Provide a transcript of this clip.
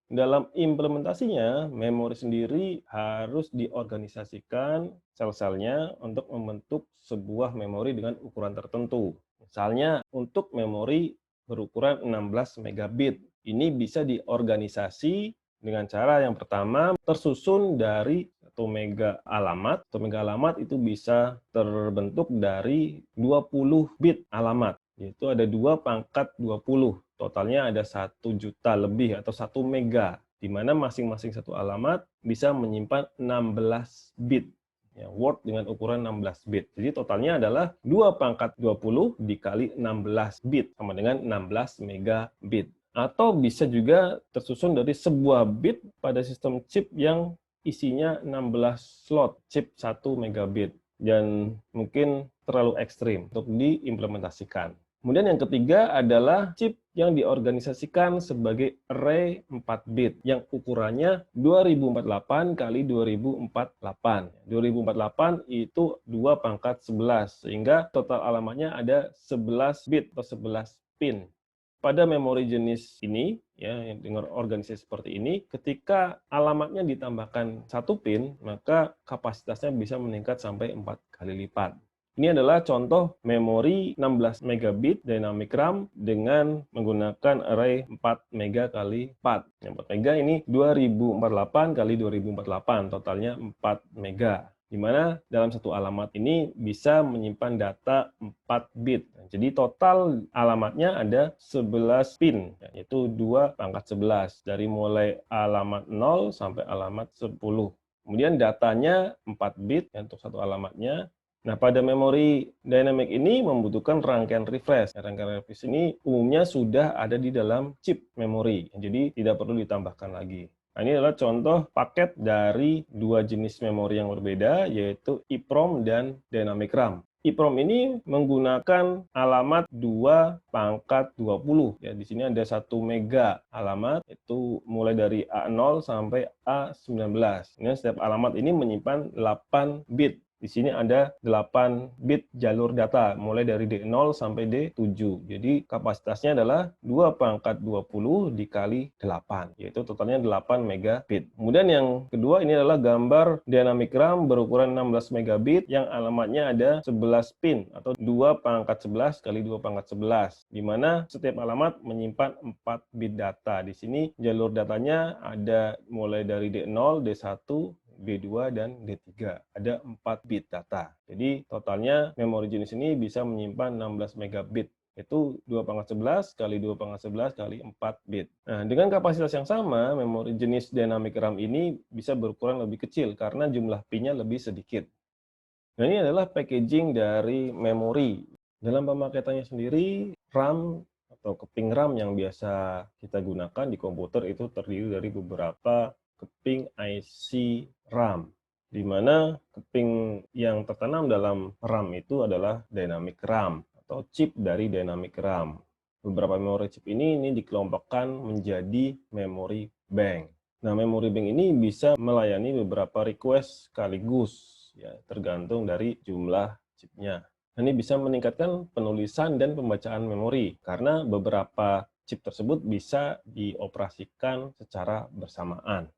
Dalam implementasinya, memori sendiri harus diorganisasikan sel-selnya untuk membentuk sebuah memori dengan ukuran tertentu. Misalnya, untuk memori berukuran 16 megabit, ini bisa diorganisasi dengan cara yang pertama tersusun dari 1 mega alamat. 1 mega alamat itu bisa terbentuk dari 20 bit alamat, yaitu ada 2 pangkat 20. Totalnya ada 1 juta lebih atau 1 mega, di mana masing-masing satu alamat bisa menyimpan 16 bit. Ya, Word dengan ukuran 16 bit. Jadi totalnya adalah 2 pangkat 20 dikali 16 bit, sama dengan 16 megabit. Atau bisa juga tersusun dari sebuah bit pada sistem chip yang isinya 16 slot, chip 1 megabit. Dan mungkin terlalu ekstrim untuk diimplementasikan. Kemudian yang ketiga adalah chip yang diorganisasikan sebagai array 4 bit yang ukurannya 2048 kali 2048. 2048 itu 2 pangkat 11 sehingga total alamatnya ada 11 bit atau 11 pin. Pada memori jenis ini, ya, yang dengan organisasi seperti ini, ketika alamatnya ditambahkan 1 pin, maka kapasitasnya bisa meningkat sampai 4 kali lipat. Ini adalah contoh memori 16 megabit dynamic RAM dengan menggunakan array 4 mega kali 4. Yang 4 mega ini 2048 kali 2048, totalnya 4 mega. Di mana dalam satu alamat ini bisa menyimpan data 4 bit. Jadi total alamatnya ada 11 pin, yaitu 2 pangkat 11, dari mulai alamat 0 sampai alamat 10. Kemudian datanya 4 bit untuk satu alamatnya. Nah, pada memori dynamic ini membutuhkan rangkaian refresh. Rangkaian refresh ini umumnya sudah ada di dalam chip memori, jadi tidak perlu ditambahkan lagi. Nah, ini adalah contoh paket dari dua jenis memori yang berbeda, yaitu EEPROM dan Dynamic RAM. EEPROM ini menggunakan alamat 2 pangkat 20. Ya, di sini ada 1 mega alamat, itu mulai dari A0 sampai A19. Ini setiap alamat ini menyimpan 8 bit. Di sini ada 8 bit jalur data, mulai dari D0 sampai D7. Jadi kapasitasnya adalah 2 pangkat 20 dikali 8, yaitu totalnya 8 megabit. Kemudian yang kedua ini adalah gambar dynamic RAM berukuran 16 megabit yang alamatnya ada 11 pin atau 2 pangkat 11 kali 2 pangkat 11, di mana setiap alamat menyimpan 4 bit data. Di sini jalur datanya ada mulai dari D0, D1, D2, dan D3. Ada 4 bit data. Jadi totalnya memori jenis ini bisa menyimpan 16 megabit. Itu 2 pangkat 11 kali 2 pangkat 11 kali 4 bit. Nah, dengan kapasitas yang sama, memori jenis dynamic RAM ini bisa berukuran lebih kecil karena jumlah pin-nya lebih sedikit. Nah, ini adalah packaging dari memori. Dalam pemaketannya sendiri, RAM atau keping RAM yang biasa kita gunakan di komputer itu terdiri dari beberapa keping IC RAM, di mana keping yang tertanam dalam RAM itu adalah dynamic RAM atau chip dari dynamic RAM. Beberapa memori chip ini dikelompokkan menjadi memori bank. Nah, memori bank ini bisa melayani beberapa request sekaligus, ya, tergantung dari jumlah chipnya. Ini bisa meningkatkan penulisan dan pembacaan memori karena beberapa chip tersebut bisa dioperasikan secara bersamaan.